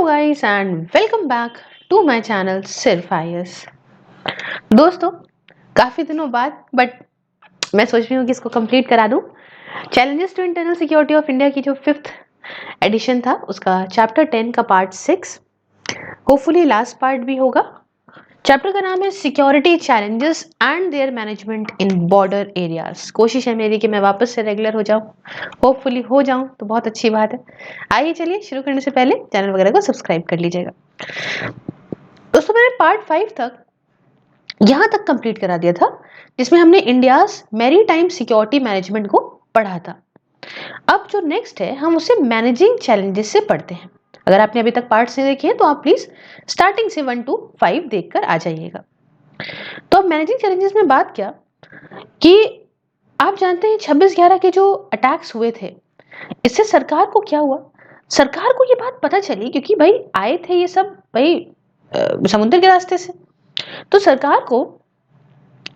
Guys and welcome back to my channel सिर्फ IAS. दोस्तों, काफी दिनों बाद बट मैं सोच रही हूँ कि इसको कंप्लीट करा दूं। Challenges to internal security of India की जो 5th एडिशन था उसका चैप्टर 10 का पार्ट 6 होपफुली लास्ट पार्ट भी होगा। चैप्टर का नाम है security challenges and there management in border areas. कोशिश है मेरी कि मैं वापस से रेगुलर हो जाऊं, होपफुली हो जाऊं तो बहुत अच्छी बात है। आइए चलिए शुरू करने से पहले चैनल वगैरह को सब्सक्राइब कर लीजिएगा। दोस्तों, मैंने पार्ट 5 तक यहां तक कंप्लीट करा दिया था जिसमें हमने इंडियाज मैरीटाइम सिक्योरिटी मैनेजमेंट को पढ़ा था। अब जो नेक्स्ट है हम उसे मैनेजिंग चैलेंजेस से पढ़ते हैं। अगर आपने अभी तक पार्ट्स नहीं देखे हैं तो आप प्लीज स्टार्टिंग से 1 to 5 देखकर आ जाइएगा। तो अब मैनेजिंग चैलेंजेस में बात क्या कि आप जानते हैं 26/11 के जो अटैक्स हुए थे इससे सरकार को क्या हुआ। सरकार को ये बात पता चली क्योंकि भाई आए थे ये सब भाई समुद्र के रास्ते से। तो सरकार को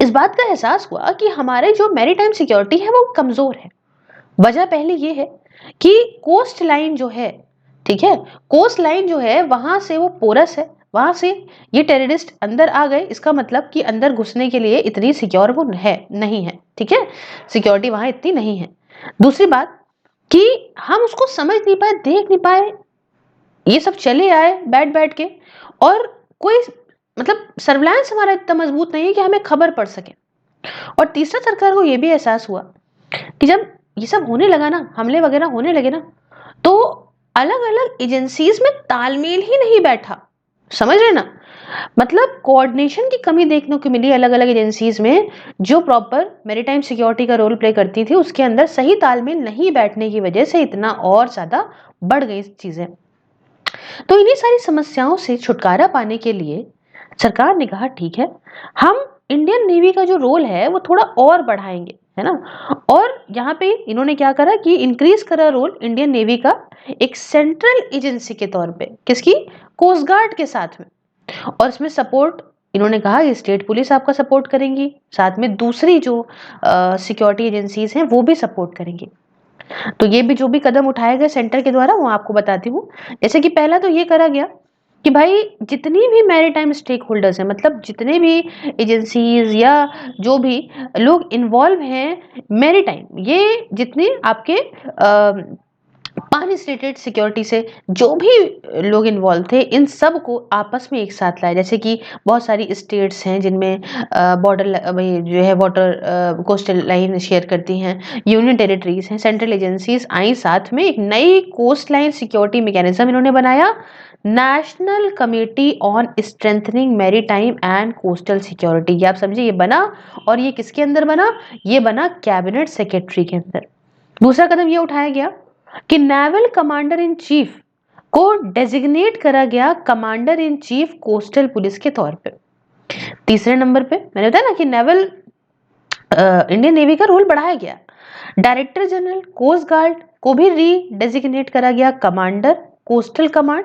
इस बात का एहसास हुआ कि हमारे जो मैरीटाइम सिक्योरिटी है वो कमजोर है। वजह पहले ये है कि कोस्ट लाइन जो है, ठीक है, कोस्ट लाइन जो है वहां से वो पोरस है, वहां से ये टेररिस्ट अंदर आ गए। इसका मतलब कि अंदर घुसने के लिए इतनी सिक्योर वो है नहीं है, ठीक है, सिक्योरिटी वहां इतनी नहीं है। दूसरी बात कि हम उसको समझ नहीं पाए, देख नहीं पाए, ये सब चले आए बैठ बैठ के और कोई मतलब सर्विलांस हमारा इतना मजबूत नहीं है कि हमें खबर पड़ सके। और तीसरा, सरकार को यह भी एहसास हुआ कि जब ये सब होने लगा ना, हमले वगैरह होने लगे ना, तो अलग अलग एजेंसीज में तालमेल ही नहीं बैठा। समझ रहे ना, मतलब कोऑर्डिनेशन की कमी देखने को मिली अलग अलग एजेंसीज में। जो प्रॉपर मैरीटाइम सिक्योरिटी का रोल प्ले करती थी उसके अंदर सही तालमेल नहीं बैठने की वजह से इतना और ज्यादा बढ़ गई चीजें। तो इन्हीं सारी समस्याओं से छुटकारा पाने के लिए सरकार ने कहा ठीक है, हम इंडियन नेवी का जो रोल है वो थोड़ा और बढ़ाएंगे, है ना। और यहाँ पे इन्होंने क्या करा कि इंक्रीज करा रोल इंडियन नेवी का एक सेंट्रल एजेंसी के तौर पे, किसकी, कोस्ट गार्ड के साथ में। और इसमें सपोर्ट इन्होंने कहा कि स्टेट पुलिस आपका सपोर्ट करेंगी, साथ में दूसरी जो सिक्योरिटी एजेंसीज हैं वो भी सपोर्ट करेंगी। तो ये भी जो भी कदम उठाए गए सेंटर के द्वारा वो आपको बताती हूँ। जैसे कि पहला तो ये करा गया कि भाई जितनी भी मैरीटाइम स्टेक होल्डर्स हैं, मतलब जितने भी एजेंसीज या जो भी लोग इन्वॉल्व हैं मैरीटाइम, ये जितने आपके पानी से रिलेटेड सिक्योरिटी से जो भी लोग इन्वॉल्व थे, इन सब को आपस में एक साथ लाए। जैसे कि बहुत सारी स्टेट्स हैं जिनमें बॉर्डर जो है वाटर कोस्टल लाइन शेयर करती हैं, यूनियन टेरिटरीज हैं, सेंट्रल एजेंसीज आई, साथ में एक नई कोस्ट लाइन सिक्योरिटी मैकेनिज्म इन्होंने बनाया, national committee on strengthening maritime and coastal security. ये आप समझिए ये बना, और ये किसके अंदर बना, ये बना कैबिनेट सेक्रेटरी के अंदर। दूसरा कदम ये उठाया गया कि नेवल कमांडर इन चीफ को डेजिग्नेट करा गया commander in chief coastal police के तौर पे। तीसरे नंबर पे मैंने बताया ना कि नेवल इंडियन नेवी का रोल बढ़ाया गया। डायरेक्टर जनरल कोस्ट गार्ड को भी री डेजिग्नेट करा गया कमांडर कोस्टल कमांड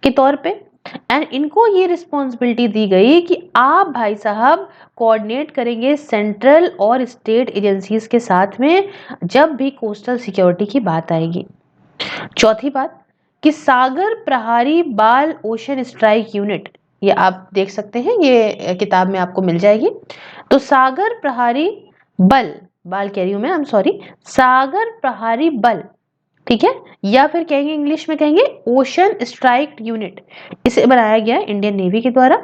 के तौर पे। एंड इनको ये रिस्पॉन्सिबिलिटी दी गई कि आप भाई साहब कोऑर्डिनेट करेंगे सेंट्रल और स्टेट एजेंसीज के साथ में जब भी कोस्टल सिक्योरिटी की बात आएगी। चौथी बात कि सागर प्रहारी बाल ओशन स्ट्राइक यूनिट, ये आप देख सकते हैं, ये किताब में आपको मिल जाएगी। तो सागर प्रहारी बल, बाल कह रही हूं मैं, आई एम सॉरी, सागर प्रहारी बल, ठीक है, या फिर कहेंगे इंग्लिश में कहेंगे ओशन स्ट्राइक यूनिट, इसे बनाया गया इंडियन नेवी के द्वारा।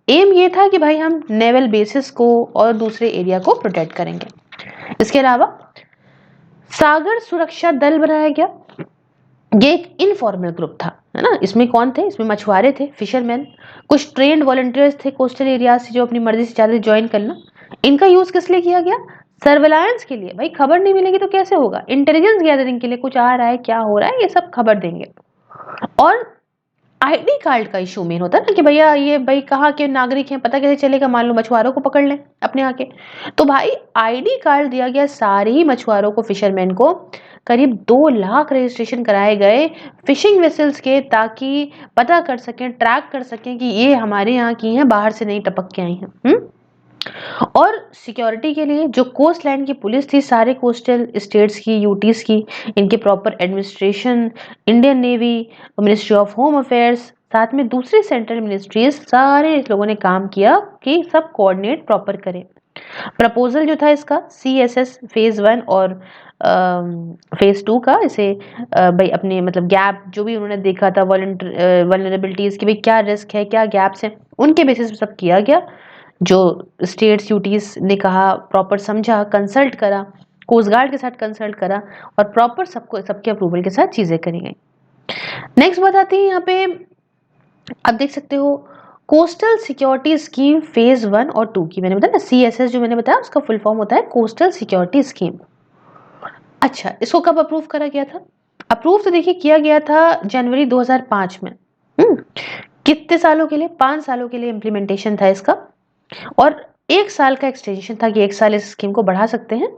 एम ये था कि भाई हम नेवल बेसिस को और दूसरे एरिया को प्रोटेक्ट करेंगे। इसके अलावा सागर सुरक्षा दल बनाया गया। ये एक इनफॉर्मल ग्रुप था, है ना। इसमें कौन थे, इसमें मछुआरे थे, फिशरमैन, कुछ ट्रेंड वॉलंटियर्स थे कोस्टल एरिया से जो अपनी मर्जी से चाहते ज्वाइन करना। इनका यूज किस लिए किया गया, सर्वेलांस के लिए। भाई खबर नहीं मिलेगी तो कैसे होगा, इंटेलिजेंस गैदरिंग के लिए, कुछ आ रहा है क्या हो रहा है ये सब खबर देंगे। और आईडी कार्ड का इशू मेन होता है ना कि भैया ये भाई कहाँ के नागरिक हैं, पता कैसे चलेगा, मान लो मछुआरों को पकड़ लें अपने आके। तो भाई आईडी कार्ड दिया गया सारे ही मछुआरों को, फिशरमैन को। करीब 2 लाख रजिस्ट्रेशन कराए गए फिशिंग वेसल्स के, ताकि पता कर सकें, ट्रैक कर सकें कि ये हमारे यहाँ की हैं, बाहर से नहीं टपक के आई हैं। और सिक्योरिटी के लिए जो कोस्ट लाइन की पुलिस थी, सारे कोस्टल स्टेट्स की, यूटीज की, इनके proper administration, Indian navy, ministry of home affairs, साथ में दूसरी सेंट्रल मिनिस्ट्रीज, सारे इस लोगों ने काम किया कि सब कोऑर्डिनेट प्रॉपर करें। प्रपोजल जो था इसका CSS फेज 1 और फेज 2 का, इसे भाई अपने मतलब गैप जो भी उन्होंने देखा था, वल्नरेबिलिटीज की, भाई क्या रिस्क है, क्या गैप्स हैं, उनके बेसिस पे सब किया गया। जो स्टेट यूटीज ने कहा प्रॉपर समझा, कंसल्ट करा, कोस्ट गार्ड के साथ कंसल्ट करा और प्रॉपर सबको सबके अप्रूवल के साथ चीजें करी गई। नेक्स्ट बात आती है यहाँ पे, आप देख सकते हो कोस्टल सिक्योरिटी स्कीम फेज 1 और 2 की। मैंने बताया ना CSS जो मैंने बताया उसका फुल फॉर्म होता है कोस्टल सिक्योरिटी स्कीम। अच्छा, इसको कब अप्रूव करा गया था? अप्रूव तो देखिए किया गया था जनवरी 2005 में। कितने सालों के लिए? 5 सालों के लिए इम्प्लीमेंटेशन था इसका, और 1 साल का एक्सटेंशन था कि 1 साल इस स्कीम को बढ़ा सकते हैं,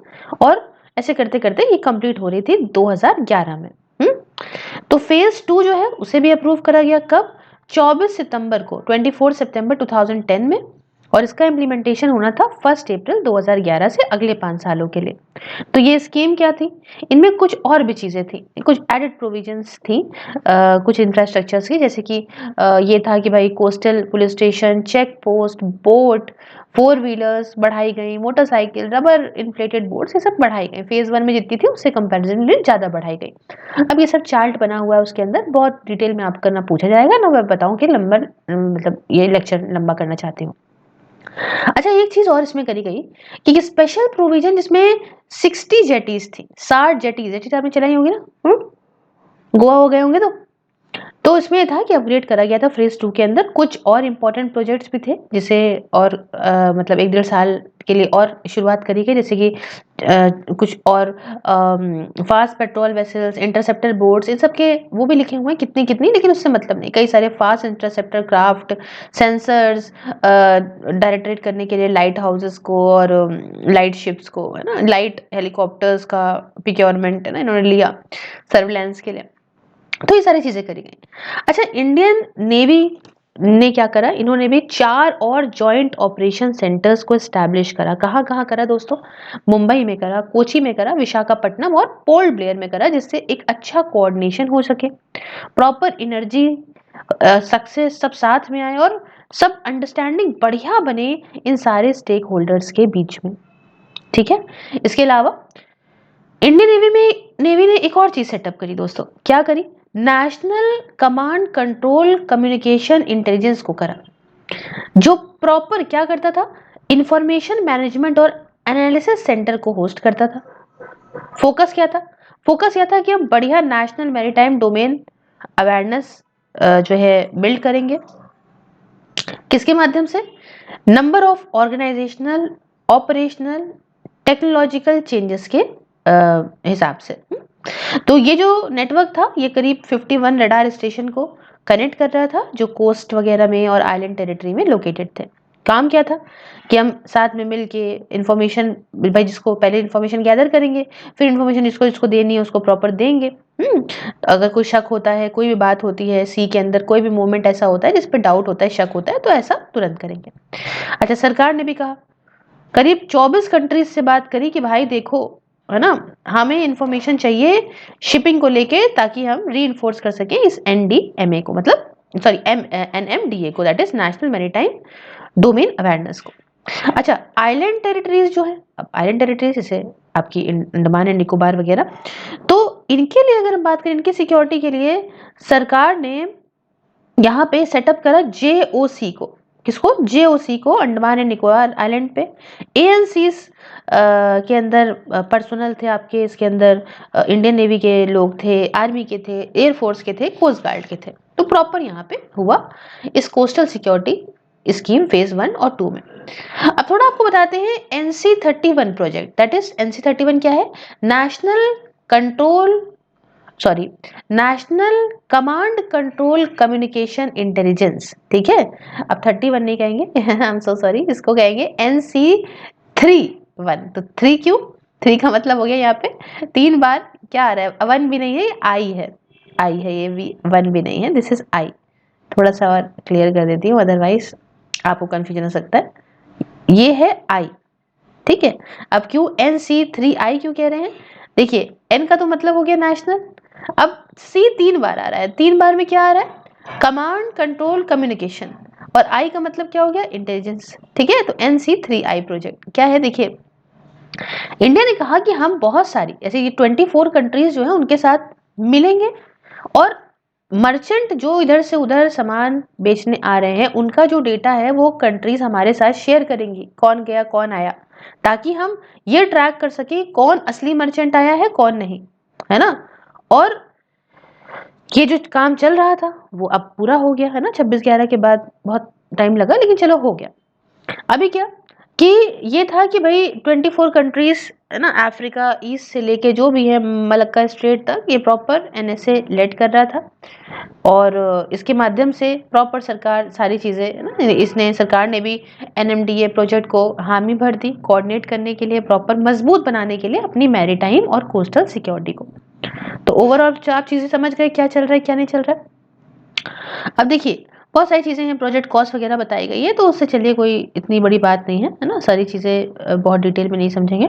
और ऐसे करते करते ये कंप्लीट हो रही थी 2011 में। तो फेज 2 जो है उसे भी अप्रूव करा गया कब? 24 सितंबर को, 24 सितंबर 2010 में, और इसका इम्प्लीमेंटेशन होना था 1 अप्रैल 2011 से अगले 5 सालों के लिए। तो ये स्कीम क्या थी? इनमें कुछ और भी चीजें थी, कुछ एडेड प्रोविजंस थी कुछ इंफ्रास्ट्रक्चर्स की, जैसे कि ये था कि भाई coastal police station, check post, boat, 4 wheelers बढ़ाई गई, मोटरसाइकिल, रबर इन्फ्लेटेड बोट्स, ये सब बढ़ाई गई। फेज 1 में जितनी थी उससे कंपेरिजनली ज्यादा बढ़ाई गई। अब ये सब चार्ट बना हुआ है उसके अंदर, बहुत डिटेल में आपका ना पूछा जाएगा ना मैं बताऊं कि लंबा मतलब ये लेक्चर लंबा करना चाहती हूँ। अच्छा, एक चीज और इसमें करी गई कि स्पेशल प्रोविजन जिसमें 60 जेटीज थी, 60 जेटीज आपने चलाई होंगी ना, गोवा हो गए होंगे तो इसमें ये था कि अपग्रेड करा गया था फेज 2 के अंदर। कुछ और इम्पोर्टेंट प्रोजेक्ट्स भी थे जिसे और मतलब 1-1.5 साल के लिए और शुरुआत करी गई, जैसे कि कुछ और fast patrol vessels, interceptor boats, इन सब के वो भी लिखे हुए हैं कितनी कितनी, लेकिन उससे मतलब नहीं। कई सारे fast interceptor craft, sensors directed करने के लिए लाइट हाउसेस को और लाइट शिप्स को, है ना, लाइट हेलीकॉप्टर्स का प्रोक्योरमेंट है ना इन्होंने लिया सर्विलांस के लिए। तो ये सारी चीजें करी गई। अच्छा, इंडियन नेवी ने क्या करा, इन्होंने भी 4 और जॉइंट ऑपरेशन सेंटर्स को एस्टैब्लिश करा। कहाँ कहाँ करा दोस्तों? मुंबई में करा, कोची में करा, विशाखापट्टनम और पोर्ट ब्लेयर में करा, जिससे एक अच्छा कोऑर्डिनेशन हो सके, प्रॉपर एनर्जी सक्सेस सब साथ में आए और सब अंडरस्टैंडिंग बढ़िया बने इन सारे स्टेक होल्डर्स के बीच में। ठीक है, इसके अलावा इंडियन नेवी ने एक और चीज सेटअप करी दोस्तों। क्या करी? National command control communication intelligence को करा, जो प्रॉपर क्या करता था, इंफॉर्मेशन मैनेजमेंट और एनालिसिस सेंटर को होस्ट करता था। फोकस क्या था? फोकस यह था कि हम बढ़िया नेशनल मैरीटाइम डोमेन अवेयरनेस जो है बिल्ड करेंगे। किसके माध्यम से? Number of organisational, operational, technological changes के हिसाब से। तो ये जो नेटवर्क था ये करीब 51 रडार स्टेशन को कनेक्ट कर रहा था, जो कोस्ट वगैरह में और आइलैंड टेरिटरी में लोकेटेड थे। काम क्या था कि हम साथ में मिलके इंफॉर्मेशन, भाई जिसको पहले इंफॉर्मेशन गैदर करेंगे, फिर इंफॉर्मेशन जिसको जिसको देनी है उसको प्रॉपर देंगे। अगर कोई शक होता है, कोई भी बात होती है सी के अंदर, कोई भी मूवमेंट ऐसा होता है जिस पे डाउट होता है, शक होता है, तो ऐसा तुरंत करेंगे। अच्छा, सरकार ने भी कहा, करीब 24 कंट्रीज से बात करी कि भाई देखो, है ना, हमें इंफॉर्मेशन चाहिए शिपिंग को लेके, ताकि हम री कर सके इस NDMA को, मतलब सॉरी NMDA को, that is national maritime domain awareness को। अच्छा, आइलैंड टेरिटरीज जो है, अब आइलैंड टेरिटरीज जैसे आपकी अंडमान एंड निकोबार वगैरह, तो इनके लिए अगर हम बात करें, इनकी सिक्योरिटी के लिए सरकार ने यहाँ पे सेटअप करा JOC को। किसको? JOC को, अंडमान एंड निकोबार आइलैंड पे। ANCs के अंदर पर्सनल थे आपके, इसके अंदर इंडियन नेवी के लोग थे, आर्मी के थे, एयरफोर्स के थे, कोस्ट गार्ड के थे। तो प्रॉपर यहाँ पे हुआ इस कोस्टल सिक्योरिटी स्कीम फेज 1 और 2 में। अब थोड़ा आपको बताते हैं NC31 project, that is NC31 क्या है? National command control communication intelligence. ठीक है, अब 31 नहीं कहेंगे, आई एम सो सॉरी, इसको कहेंगे NC31। तो 3 क्यों? 3 का मतलब हो गया यहाँ पे 3 बार क्या आ रहा है, 1 भी नहीं है, आई है, आई है, ये भी 1 भी नहीं है, दिस इज आई। थोड़ा सा और क्लियर कर देती हूँ, अदरवाइज आपको कंफ्यूजन हो सकता है। ये है आई, ठीक है। अब क्यों NC3I क्यों कह रहे हैं? देखिए, N का तो मतलब हो गया नेशनल, अब C 3 बार आ रहा है, 3 बार में क्या आ रहा है? कमांड कंट्रोल कम्युनिकेशन, और आई का मतलब क्या हो गया, इंटेलिजेंस। ठीक है, तो NC3I प्रोजेक्ट क्या है, देखिए इंडिया ने कहा कि हम बहुत सारी ऐसे ये 24 कंट्रीज जो है उनके साथ मिलेंगे, और मर्चेंट जो इधर से उधर सामान बेचने आ रहे हैं उनका जो डेटा है वो कंट्रीज हमारे साथ शेयर करेंगी, कौन गया कौन आया, ताकि हम ये ट्रैक कर सके कौन असली मर्चेंट आया है कौन नहीं, है ना। और ये जो काम चल रहा था वो अब पूरा हो गया है ना, 26/11 के बाद बहुत टाइम लगा लेकिन चलो हो गया। अभी क्या कि ये था कि भाई 24 कंट्रीज है ना, अफ्रीका ईस्ट से लेके जो भी है मलक्का स्ट्रेट तक, ये प्रॉपर NSA लेड कर रहा था, और इसके माध्यम से प्रॉपर सरकार सारी चीजें है ना, इसने सरकार ने भी NMDA प्रोजेक्ट को हामी भर दी, कोऑर्डिनेट करने के लिए, प्रॉपर मजबूत बनाने के लिए अपनी मैरीटाइम और कोस्टल सिक्योरिटी को। तो ओवरऑल आप चीजें समझ गए क्या चल रहा है क्या नहीं चल रहा है। अब देखिए बहुत सारी चीजें हैं, प्रोजेक्ट कॉस्ट वगैरह बताई गई है, तो उससे चलिए कोई इतनी बड़ी बात नहीं है ना, सारी चीजें बहुत डिटेल में नहीं समझेंगे।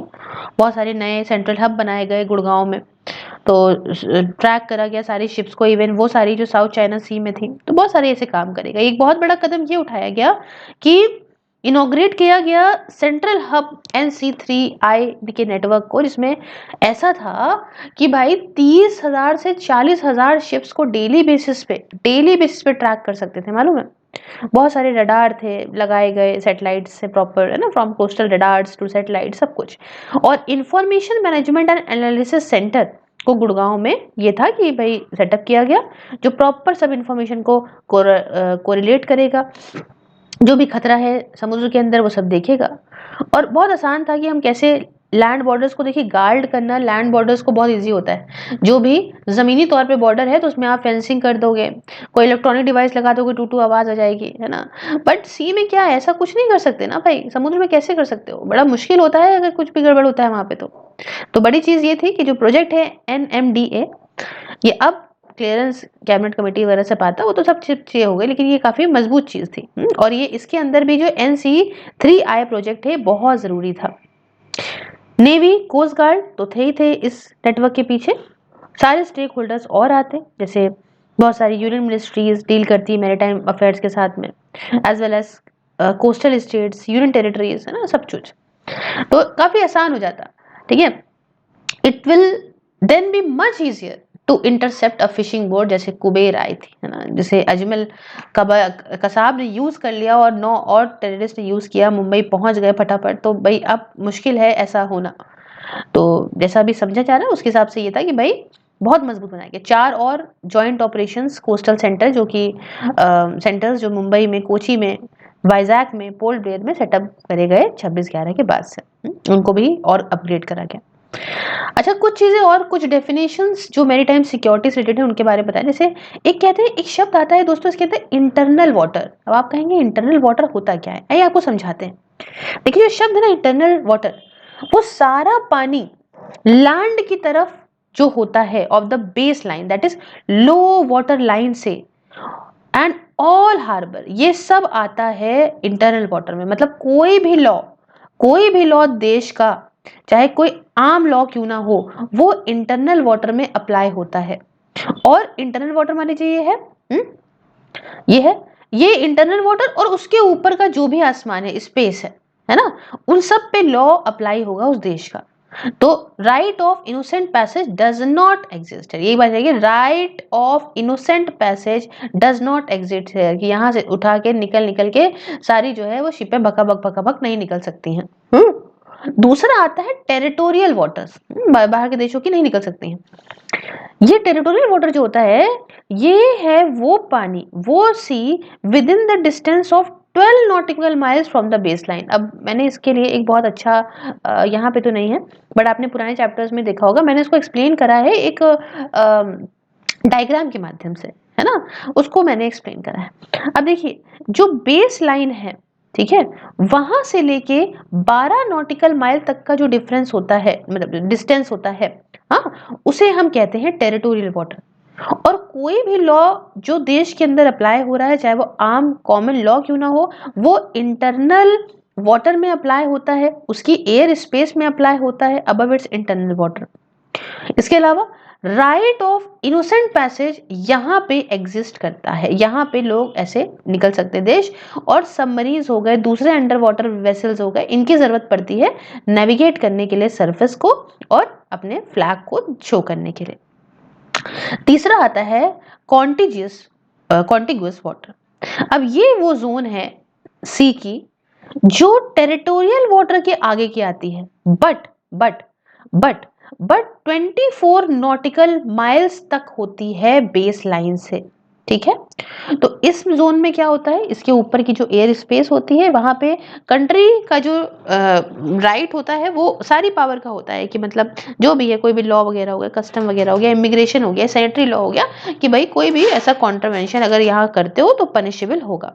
बहुत सारे नए सेंट्रल हब बनाए गए गुड़गांव में, तो ट्रैक करा गया सारी शिप्स को, इवन वो सारी जो साउथ चाइना सी में थी, तो बहुत सारे ऐसे काम करेगा। एक बहुत बड़ा कदम ये उठाया गया कि इनॉग्रेट किया गया सेंट्रल हब NC3I के नेटवर्क को, जिसमें ऐसा था कि भाई 30,000 से 40,000 शिप्स को डेली बेसिस पे ट्रैक कर सकते थे, मालूम है। बहुत सारे रडार थे लगाए गए सैटेलाइट से, प्रॉपर है ना, from coastal radars to satellite सब कुछ। और information management and analysis centre को गुड़गांव में ये था कि भाई सेटअप किया गया, जो प्रॉपर सब इंफॉर्मेशन को कोरिलेट करेगा, जो भी खतरा है समुद्र के अंदर वो सब देखेगा। और बहुत आसान था कि हम कैसे लैंड बॉर्डर्स को, देखिए गार्ड करना लैंड बॉर्डर्स को बहुत इजी होता है, जो भी जमीनी तौर पे बॉर्डर है तो उसमें आप फेंसिंग कर दोगे, कोई इलेक्ट्रॉनिक डिवाइस लगा दोगे, टू टू आवाज आ जाएगी, है ना। बट सी में क्या, ऐसा कुछ नहीं कर सकते ना भाई, समुद्र में कैसे कर सकते हो, बड़ा मुश्किल होता है अगर कुछ भी गड़बड़ होता है वहां पे। तो बड़ी चीज ये थी कि जो प्रोजेक्ट है NMDA, ये अब क्लियरेंस कैबिनेट कमेटी वगैरह से पाता, वो तो सब चीजें हो गई, लेकिन ये काफी मजबूत चीज थी। और ये इसके अंदर भी जो NC3I प्रोजेक्ट है बहुत जरूरी था। नेवी कोस्ट गार्ड तो थे ही थे इस नेटवर्क के पीछे, सारे स्टेक होल्डर्स और आते, जैसे बहुत सारी यूनियन मिनिस्ट्रीज डील करती है मैरीटाइम अफेयर्स के साथ में, as well as coastal states, union territories, है ना, सब कुछ, तो काफी आसान हो जाता। ठीक है, it will then be much easier to intercept a fishing boat, जैसे कुबेर आई थी, है ना, जिसे अजमल कसाब ने यूज कर लिया और 9 और टेररिस्ट ने यूज किया, मुंबई पहुंच गए फटाफट। तो भाई अब मुश्किल है ऐसा होना, तो जैसा भी समझा जा रहा है उसके हिसाब से ये था कि भाई बहुत मजबूत बनाएंगे। 4 और जॉइंट ऑपरेशंस कोस्टल सेंटर, जो कि सेंटर्स जो मुंबई में, कोची में, वाइजैक में, पोर्ट ब्लेयर में सेटअप करे गए 26/11 के बाद से, उनको भी और अपग्रेड करा गया। अच्छा, कुछ चीजें और कुछ डेफिनेशंस जो मैरीटाइम सिक्योरिटी से रिलेटेड है उनके बारे में बताएं। जैसे एक कहते हैं, एक शब्द आता है दोस्तों, इसके अंदर इंटरनल वाटर। अब आप कहेंगे इंटरनल वाटर होता क्या है, आइए आपको समझाते हैं। देखिए जो शब्द है ना इंटरनल वाटर, वो सारा पानी लैंड की तरफ जो होता है of the base line, that is low water line से, एंड ऑल हार्बर, ये सब आता है इंटरनल वाटर में। मतलब कोई भी लॉ देश का, चाहे कोई आम लॉ क्यों ना हो, वो इंटरनल वाटर में अप्लाई होता है। और इंटरनल वाटर मान लीजिए ये है, ये है, ये इंटरनल वाटर, और उसके ऊपर का जो भी आसमान है, स्पेस है ना, उन सब पे लॉ अप्लाई होगा उस देश का। तो right of innocent passage does not exist है, यही बात है कि right of innocent passage does not exist है, कि यहां से उठा के निकल के सारी जो है वो शिपें भका भक नहीं निकल सकती हैं। दूसरा आता है टेरिटोरियल वाटर्स, बाहर के देशों की नहीं निकल सकती हैं। ये टेरिटोरियल वाटर जो होता है, ये है वो पानी, वो sea within the distance of 12 nautical miles from the base line. अब मैंने इसके लिए एक बहुत अच्छा, यहाँ पे तो नहीं है बट आपने पुराने चैप्टर्स में देखा होगा, मैंने इसको एक्सप्लेन करा है एक डायग्राम के माध्यम से, है ना, उसको मैंने एक्सप्लेन करा है। अब देखिए जो बेस लाइन है, ठीक है, वहां से लेके 12 नॉटिकल माइल तक का जो डिफरेंस होता है, मतलब डिस्टेंस होता है, हाँ, उसे हम कहते हैं टेरिटोरियल वाटर। और कोई भी लॉ जो देश के अंदर अप्लाई हो रहा है, चाहे वो आम कॉमन लॉ क्यों ना हो, वो इंटरनल वाटर में अप्लाई होता है, उसकी एयर स्पेस में अप्लाई होता है, अबव इट्स इंटरनल वाटर। इसके अलावा राइट ऑफ इनोसेंट पैसेज यहाँ पे एग्जिस्ट करता है, यहाँ पे लोग ऐसे निकल सकते हैं देश, और सबमरीन्स हो गए, दूसरे अंडर वाटर वेसल्स हो गए, इनकी जरूरत पड़ती है नेविगेट करने के लिए सरफेस को और अपने फ्लैग को शो करने के लिए। तीसरा आता है कॉन्टिग्यूअस वाटर। अब ये वो जोन है सी की जो टेरिटोरियल वाटर के आगे की आती है, बट 24 नॉटिकल माइल्स तक होती है बेस लाइन से, ठीक है। तो इस जोन में क्या होता है, इसके ऊपर की जो एयर स्पेस होती है वहां पे कंट्री का जो राइट होता है वो सारी पावर का होता है, कि मतलब जो भी है, कोई भी लॉ वगैरह हो गया, कस्टम वगैरह हो गया, इमिग्रेशन हो गया, सैनिटरी लॉ हो गया, कि भाई कोई भी ऐसा कॉन्ट्रवेंशन अगर यहाँ करते हो तो पनिशेबल होगा।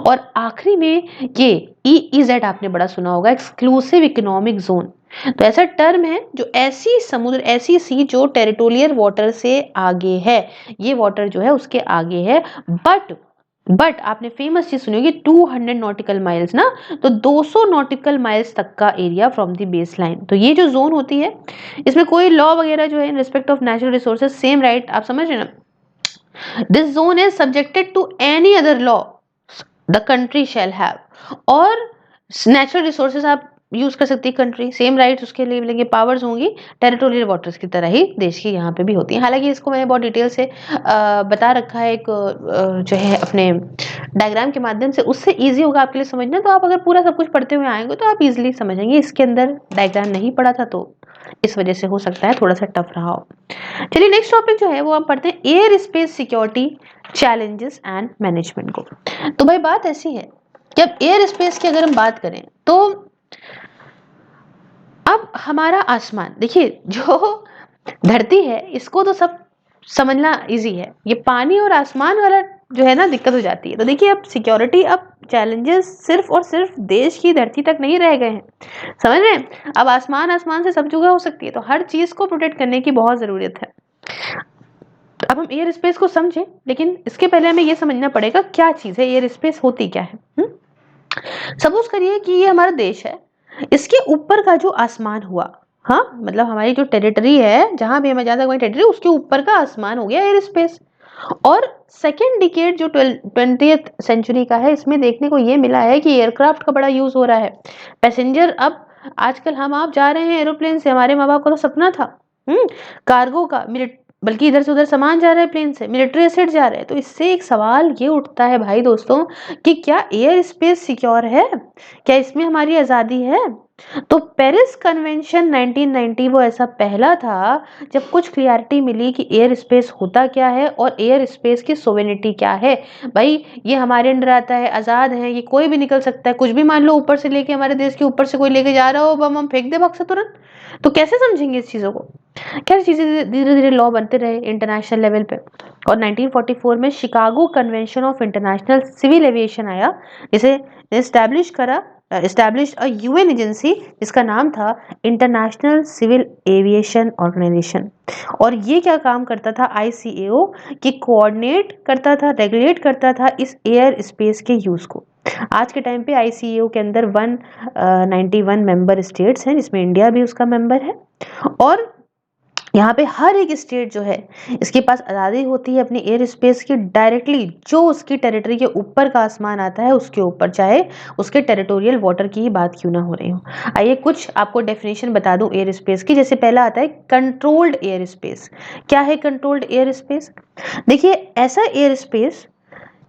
और आखिरी में ये EEZ आपने बड़ा सुना होगा, एक्सक्लूसिव इकोनॉमिक जोन। तो ऐसा टर्म है जो ऐसी समुद्र, ऐसी सी जो टेरिटोरियल वाटर से आगे है, ये वाटर जो है उसके आगे है, बट आपने फेमस चीज सुनी होगी 200 नॉटिकल माइल्स ना, तो 200 नॉटिकल माइल्स तक का area from the base line. तो ये जो जोन होती है इसमें कोई लॉ वगैरह जो है in respect of natural resources, same right, आप समझ रहे ना। This zone is subjected to any other law the country shall have, और नेचुरल रिसोर्सेज आप यूज कर सकती है कंट्री, सेम राइट्स उसके लिए मिलेंगे, पावर्स होंगी टेरिटोरियल वाटर्स की तरह ही देश की यहाँ पे भी होती है। हालांकि इसको मैंने बहुत डिटेल से बता रखा है एक जो है अपने डायग्राम के माध्यम से, उससे इजी होगा आपके लिए समझना। तो आप अगर पूरा सब कुछ पढ़ते हुए आएंगे तो आप इजिली समझेंगे। इसके अंदर डायग्राम नहीं पढ़ा था तो इस वजह से हो सकता है थोड़ा सा टफ रहा हो। चलिए नेक्स्ट टॉपिक जो है वो हम पढ़ते हैं air space security challenges and management को। तो भाई बात ऐसी है कि अब एयर स्पेस की अगर हम बात करें तो अब हमारा आसमान देखिए, जो धरती है इसको तो सब समझना इजी है, ये पानी और आसमान वाला जो है ना दिक्कत हो जाती है। तो देखिए अब सिक्योरिटी, अब चैलेंजेस सिर्फ और सिर्फ देश की धरती तक नहीं रह गए हैं, समझ रहे हैं। अब आसमान से सब जगह हो सकती है, तो हर चीज को प्रोटेक्ट करने की बहुत जरूरत है। अब हम एयर स्पेस को समझें, लेकिन इसके पहले हमें यह समझना पड़ेगा क्या चीज है एयर स्पेस, होती क्या है। सपोज करिए कि ये हमारा देश है, इसके ऊपर का जो आसमान हुआ, हाँ मतलब हमारी जो टेरिटरी है, जहां भी हमें ज्यादा कोई टेरिटरी, उसके ऊपर का आसमान हो गया एयर स्पेस। और सेकेंड डिकेड जो 20th सेंचुरी का है, इसमें देखने को ये मिला है कि एयरक्राफ्ट का बड़ा यूज हो रहा है। पैसेंजर, अब आजकल हम आप जा रहे हैं एरोप्लेन से, हमारे माँ बाप का तो सपना था कार्गो का, बल्कि इधर से उधर सामान जा रहा है प्लेन से, मिलिट्री एसेट जा रहे हैं। तो इससे एक सवाल ये उठता है भाई दोस्तों कि क्या एयर स्पेस सिक्योर है, क्या इसमें हमारी आजादी है। तो पेरिस कन्वेंशन 1990 वो ऐसा पहला था जब कुछ क्लियरिटी मिली कि एयर स्पेस होता क्या है और एयर स्पेस की सोवेनिटी क्या है। भाई ये हमारे अंडर आता है, आजाद है, ये कोई भी निकल सकता है, कुछ भी मान लो ऊपर से लेके, हमारे देश के ऊपर से कोई लेके जा रहा हो बम, हम फेंक दे बक्सा तुरंत। तो कैसे समझेंगे इस चीजों को। क्या चीजें धीरे धीरे लॉ बनते रहे इंटरनेशनल लेवल पे, और 1944 में Chicago convention of international civil aviation आया, जिसे एस्टैब्लिश अ यूएन एजेंसी जिसका नाम था इंटरनेशनल सिविल एविएशन ऑर्गेनाइजेशन। और ये क्या काम करता था, ICAO कि कोऑर्डिनेट करता था, रेगुलेट करता था इस एयर स्पेस के यूज को। आज के टाइम पे ICAO के अंदर 191 मेंबर स्टेट्स हैं, जिसमें इंडिया भी उसका मेंबर है। और यहाँ पे हर एक स्टेट जो है इसके पास आज़ादी होती है अपनी एयर स्पेस की, डायरेक्टली जो उसकी टेरिटरी के ऊपर का आसमान आता है उसके ऊपर, चाहे उसके टेरिटोरियल वाटर की ही बात क्यों ना हो रही हो। आइए कुछ आपको डेफिनेशन बता दूं एयर स्पेस की। जैसे पहला आता है कंट्रोल्ड एयर स्पेस। क्या है कंट्रोल्ड एयर स्पेस? देखिए ऐसा एयर स्पेस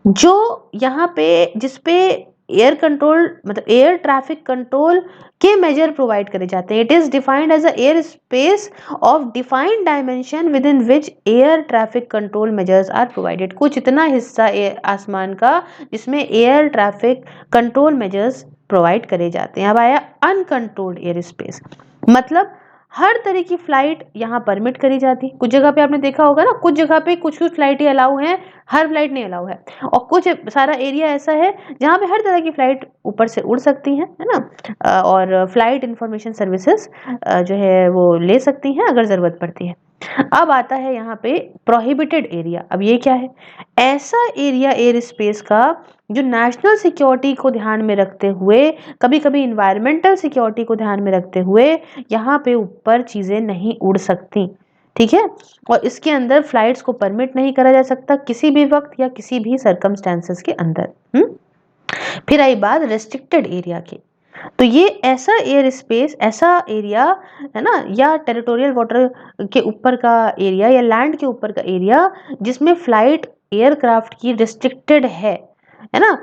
जो यहाँ पे, जिसपे एयर कंट्रोल मतलब एयर ट्रैफिक कंट्रोल के मेजर प्रोवाइड करे जाते हैं। It is defined as a air space of defined dimension within which air traffic control measures are provided. कुछ इतना हिस्सा आसमान का जिसमें air traffic control measures provide करे जाते हैं। अब आया अनकंट्रोल्ड एयर स्पेस, मतलब हर तरह की फ्लाइट यहाँ परमिट करी जाती। कुछ जगह पे आपने देखा होगा ना, कुछ जगह पे कुछ कुछ फ्लाइट अलाउ हैं, हर फ्लाइट नहीं अलाउ है। और कुछ सारा एरिया ऐसा है जहाँ पे हर तरह की फ्लाइट ऊपर से उड़ सकती हैं, है ना, और फ्लाइट इंफॉर्मेशन सर्विसेज जो है वो ले सकती हैं अगर ज़रूरत पड़ती है। अब आता है यहाँ पे प्रोहिबिटेड एरिया। अब ये क्या है? ऐसा एरिया एयर स्पेस का जो नेशनल सिक्योरिटी को ध्यान में रखते हुए, कभी कभी इन्वायरमेंटल सिक्योरिटी को ध्यान में रखते हुए यहाँ पे ऊपर चीज़ें नहीं उड़ सकती। ठीक है। और इसके अंदर फ्लाइट्स को परमिट नहीं करा जा सकता किसी भी वक्त या किसी भी सर्कमस्टेंसेस के अंदर। फिर आई बात रेस्ट्रिक्टेड एरिया की, तो ये ऐसा एयर स्पेस, ऐसा एरिया है ना, या टेरिटोरियल वाटर के ऊपर का एरिया या लैंड के ऊपर का एरिया जिसमें फ्लाइट एयरक्राफ्ट की रिस्ट्रिक्टेड है ना,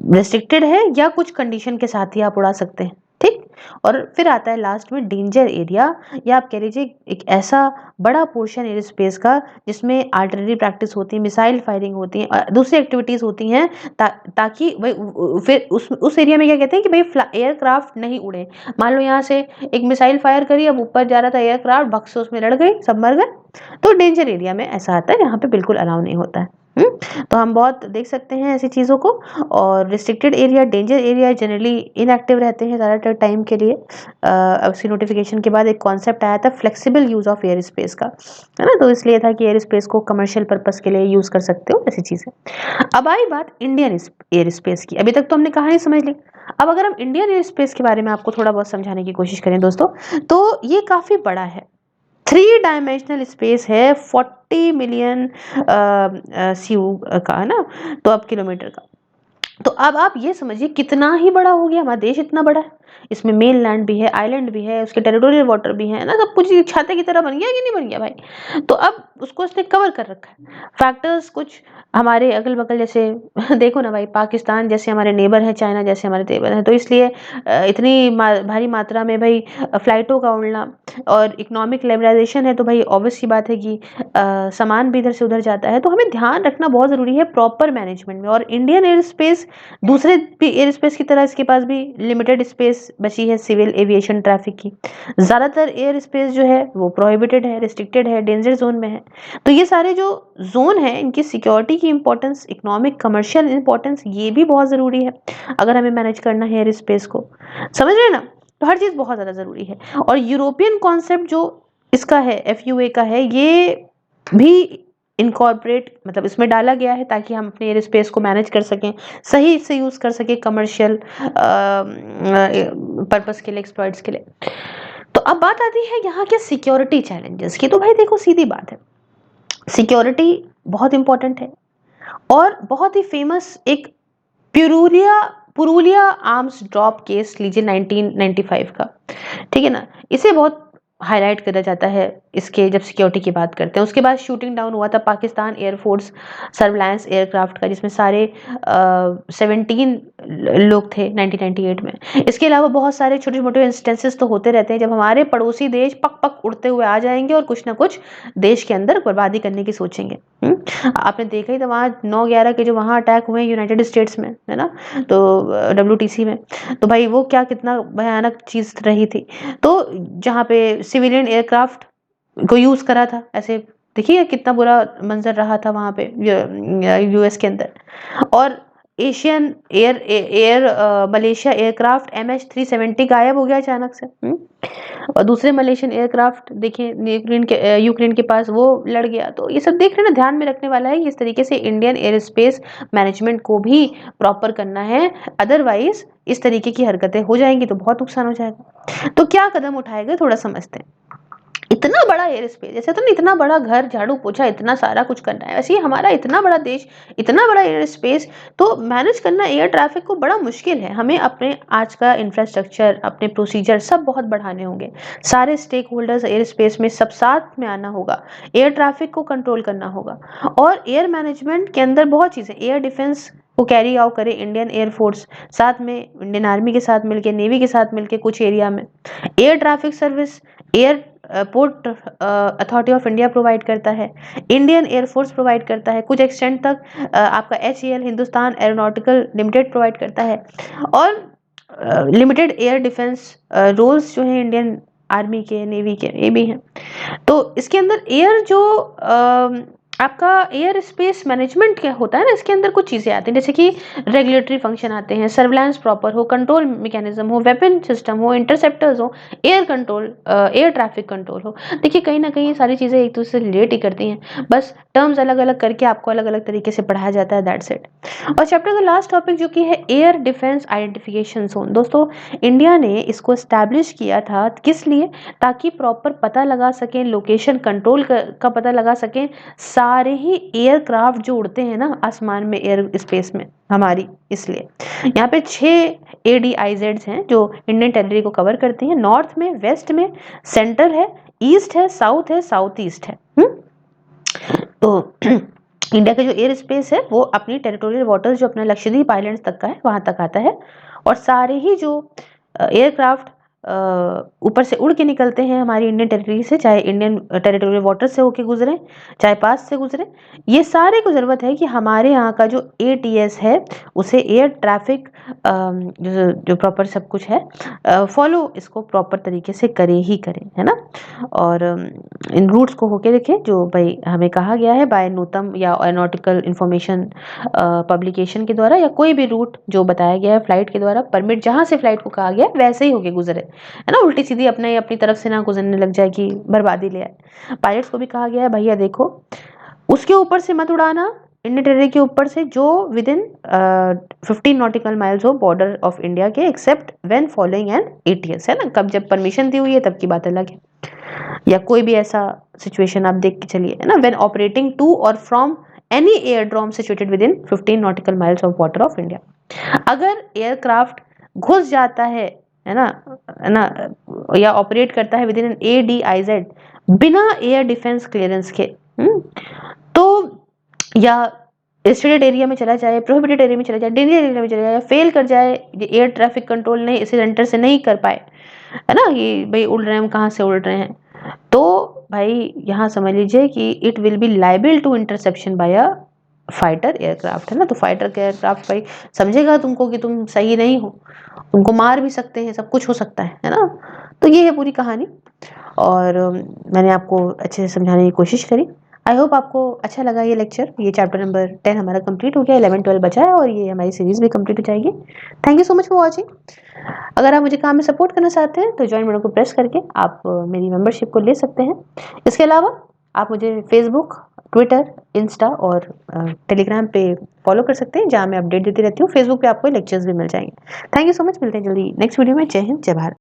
रिस्ट्रिक्टेड है या कुछ कंडीशन के साथ ही आप उड़ा सकते हैं, ठीक। और फिर आता है लास्ट में डेंजर एरिया, या आप कह लीजिए एक ऐसा बड़ा पोर्शन एयर स्पेस का जिसमें आर्टिलरी प्रैक्टिस होती है, मिसाइल फायरिंग होती है, दूसरी एक्टिविटीज होती हैं, ताकि भाई फिर उस एरिया में क्या कहते हैं कि भाई एयरक्राफ्ट नहीं उड़े। मान लो यहाँ से एक मिसाइल फायर करी, अब ऊपर जा रहा था एयरक्राफ्ट, भग से उसमें लड़ गई, सब मर गए, तो डेंजर एरिया में ऐसा आता है, यहाँ पे बिल्कुल अलाउ नहीं होता है। तो हम बहुत देख सकते हैं ऐसी चीज़ों को। और restricted area, danger area generally inactive रहते हैं ज़्यादातर टाइम के लिए। उसकी नोटिफिकेशन के बाद एक कॉन्सेप्ट आया था flexible use of air space का, है ना, तो इसलिए था कि एयर स्पेस को कमर्शियल पर्पस के लिए यूज़ कर सकते हो, ऐसी चीज़ें। अब आई बात इंडियन एयर स्पेस की। अभी तक तो हमने कहानी समझ ली, अब अगर हम इंडियन एयर स्पेस के बारे में आपको थोड़ा बहुत समझाने की कोशिश करें दोस्तों, तो ये काफ़ी बड़ा है, 3 डायमेंशनल स्पेस है, 40 मिलियन सीयू का, है ना, तो अब किलोमीटर का। तो अब आप ये समझिए कितना ही बड़ा हो गया, हमारा देश इतना बड़ा है, इसमें मेन लैंड भी है, आइलैंड भी है, उसके टेरिटोरियल वाटर भी है ना, सब कुछ छाते की तरह बन गया कि नहीं बन गया भाई। तो अब उसको उसने कवर कर रखा है। फैक्टर्स कुछ हमारे अगल बगल जैसे देखो ना भाई, पाकिस्तान जैसे हमारे नेबर है, चाइना जैसे हमारे नेबर है, तो इसलिए इतनी भारी मात्रा में भाई फ्लाइटों का उड़ना, और इकोनॉमिक लेवलाइजेशन है, तो भाई ऑब्वियस सी बात है कि सामान भी इधर से उधर जाता है, तो हमें ध्यान रखना बहुत ज़रूरी है प्रॉपर मैनेजमेंट में। और इंडियन एयर स्पेस दूसरे भी एयर स्पेस की तरह इसके पास भी लिमिटेड स्पेस बची है सिविल एविएशन ट्रैफिक की। ज़्यादातर एयर स्पेस जो है वो प्रोहिबिटेड है, रिस्ट्रिक्टेड है, डेंजर जोन में है। तो ये सारे जो जोन है, इनकी सिक्योरिटी की इंपॉर्टेंस, इकोनॉमिक कमर्शियल इंपॉर्टेंस, ये भी बहुत ज़रूरी है अगर हमें मैनेज करना है एयर स्पेस को, समझ रहे हैं ना। तो हर चीज़ बहुत ज़्यादा ज़रूरी है। और यूरोपियन कॉन्सेप्ट जो इसका है, FUA का है, ये भी इनकॉर्पोरेट मतलब इसमें डाला गया है ताकि हम अपने एयर स्पेस को मैनेज कर सकें, सही से यूज़ कर सकें कमर्शियल पर्पस के लिए, एक्सपर्ट्स के लिए। तो अब बात आती है यहाँ के सिक्योरिटी चैलेंजेस की। तो भाई देखो सीधी बात है, सिक्योरिटी बहुत इंपॉर्टेंट है। और बहुत ही फेमस एक Purulia Purulia arms drop case लीजिए 1995 का, ठीक है ना, इसे बहुत हाईलाइट करा जाता है इसके जब सिक्योरिटी की बात करते हैं। उसके बाद शूटिंग डाउन हुआ था पाकिस्तान एयरफोर्स सर्विलांस एयरक्राफ्ट का, जिसमें सारे 17 लोग थे 1998 में। इसके अलावा बहुत सारे छोटे मोटे इंस्टेंसेस तो होते रहते हैं जब हमारे पड़ोसी देश पक पक उड़ते हुए आ जाएंगे और कुछ ना कुछ देश के अंदर बर्बादी करने की सोचेंगे। आपने देखा ही था वहाँ 9/11 के जो वहाँ अटैक हुए यूनाइटेड स्टेट्स में, है ना, तो WTC में, तो भाई वो क्या कितना भयानक चीज़ रही थी। तो जहाँ पे सिविलियन एयरक्राफ्ट को यूज़ करा था ऐसे, देखिए कितना बुरा मंजर रहा था वहाँ पे US के अंदर। और Asian air Malaysia aircraft MH370 गायब हो गया अचानक से। और दूसरे मलेशियन एयरक्राफ्ट देखिए यूक्रेन के पास वो लड़ गया। तो ये सब देख रहे ना, ध्यान में रखने वाला है। इस तरीके से इंडियन एयर स्पेस मैनेजमेंट को भी प्रॉपर करना है, अदरवाइज इस तरीके की हरकतें हो जाएंगी तो बहुत नुकसान हो जाएगा। तो क्या कदम उठाए गए थोड़ा समझते हैं। इतना बड़ा एयर स्पेस, जैसे तो नहीं इतना बड़ा घर, झाड़ू पोछा, इतना सारा कुछ करना है, वैसे ही हमारा इतना बड़ा देश, इतना बड़ा एयर स्पेस, तो मैनेज करना एयर ट्रैफिक को बड़ा मुश्किल है। हमें अपने आज का इंफ्रास्ट्रक्चर, अपने प्रोसीजर सब बहुत बढ़ाने होंगे। सारे स्टेक होल्डर्स एयर स्पेस में सब साथ में आना होगा, एयर ट्रैफिक को कंट्रोल करना होगा। और एयर मैनेजमेंट के अंदर बहुत चीज़ें, एयर डिफेंस को कैरी आउट करे इंडियन एयरफोर्स, साथ में इंडियन आर्मी के साथ मिलके, नेवी के साथ मिलके कुछ एरिया में। Air traffic service air port authority of India provide करता है, इंडियन एयरफोर्स प्रोवाइड करता है, कुछ एक्सटेंट तक आपका HAL Hindustan aeronautical limited provide करता है। और लिमिटेड एयर डिफेंस रोल्स जो हैं इंडियन आर्मी के, नेवी के, ये भी हैं। तो इसके अंदर एयर जो आपका एयर स्पेस मैनेजमेंट क्या होता है ना, इसके अंदर कुछ चीज़ें आती हैं, जैसे कि रेगुलेटरी फंक्शन आते हैं, सर्विलांस प्रॉपर हो, कंट्रोल मैकेनिज्म हो, वेपन सिस्टम हो, इंटरसेप्टर्स हो, air control, air traffic control हो। देखिए कहीं ना कहीं ये सारी चीज़ें एक दूसरे से रिलेट ही करती हैं, बस टर्म्स अलग अलग करके आपको अलग अलग तरीके से पढ़ाया जाता है, दैट्स इट। और चैप्टर का लास्ट टॉपिक जो कि है एयर डिफेंस आइडेंटिफिकेशन जोन। दोस्तों इंडिया ने इसको एस्टैब्लिश किया था किस लिए, ताकि प्रॉपर पता लगा सकें, लोकेशन कंट्रोल का पता लगा सकें सारे ही एयरक्राफ्ट जो उड़ते हैं ना आसमान में, एयर स्पेस में हमारी, इसलिए यहाँ पे 6 ADIZs हैं जो इंडियन टेरिटरी को कवर करती हैं। नॉर्थ में, वेस्ट में, सेंटर है, ईस्ट है, साउथ ईस्ट है। तो इंडिया का जो एयर स्पेस है वो अपनी टेरिटोरियल वाटर्स जो अपना लक्षद्वीप आइलैंड्स तक का है वहां तक आता है। और सारे ही जो एयरक्राफ्ट ऊपर से उड़ के निकलते हैं हमारी इंडियन टेरिटरी से, चाहे इंडियन टेरिटोरियल वाटर से होके गुजरे, चाहे पास से गुजरे, ये सारे को ज़रूरत है कि हमारे यहाँ का जो ATS है उसे एयर ट्रैफिक जो प्रॉपर सब कुछ है फॉलो इसको प्रॉपर तरीके से करे ही करें, है ना। और इन रूट्स को होके देखें जो भाई हमें कहा गया है बाय नूतम या एरोनॉटिकल इंफॉर्मेशन पब्लिकेशन के द्वारा, या कोई भी रूट जो बताया गया है फ्लाइट के द्वारा, परमिट जहाँ से फ्लाइट को कहा गया है वैसे ही होके गुजरे, है ना, उल्टी सीधी अपनी तरफ से ना गुजरने लग जाए कि बर्बादी ले आए। पायलट्स को भी कहा गया है भैया देखो उसके ऊपर से मत उड़ाना, इंडियन टेरिटरी के ऊपर से जो विद इन 15 नॉटिकल माइल्स हो बॉर्डर ऑफ इंडिया के, except when following an ATS, है ना, कब जब परमिशन दी हुई है तब की बात अलग है, या कोई भी ऐसा सिचुएशन आप देख के चलिए, है ना, व्हेन ऑपरेटिंग टू और from any aerodrome situated within 15 nautical miles of water of India. अगर एयरक्राफ्ट घुस जाता है ना, या ऑपरेट करता है विद इन एन ADIZ बिना एयर डिफेंस क्लियरेंस के, तो या रेस्ट्रिक्टेड एरिया में चला जाए, प्रोहिबिटेड एरिया में चला जाए, डेंजर एरिया में चला जाए, फेल कर जाए, एयर ट्रैफिक कंट्रोल नहीं इसे सेंटर से नहीं कर पाए, है ना, कि भाई उड़ रहे हैं हम कहाँ से उड़ रहे हैं, तो भाई यहाँ समझ लीजिए कि it will be liable to interception by a fighter aircraft, है ना। तो फाइटर एयरक्राफ्ट भाई समझेगा तुमको कि तुम सही नहीं हो, तुमको मार भी सकते हैं, सब कुछ हो सकता है ना। तो ये है पूरी कहानी, और मैंने आपको अच्छे से समझाने की कोशिश करी। आई होप आपको अच्छा लगा ये लेक्चर। ये चैप्टर नंबर 10 हमारा कंप्लीट हो गया, 11-12 बचा है और ये हमारी सीरीज भी कंप्लीट हो जाएगी। Thank you so much for watching. अगर आप मुझे काम में सपोर्ट करना चाहते हैं तो ज्वाइन बटन को प्रेस करके आप मेरी मेंबरशिप को ले सकते हैं। इसके अलावा आप मुझे फेसबुक, ट्विटर, इंस्टा और टेलीग्राम पे फॉलो कर सकते हैं, जहाँ मैं अपडेट देती रहती हूँ। फेसबुक पे आपको लेक्चर्स भी मिल जाएंगे। थैंक यू सो मच, मिलते हैं जल्दी नेक्स्ट वीडियो में। जय हिंद, जय भारत।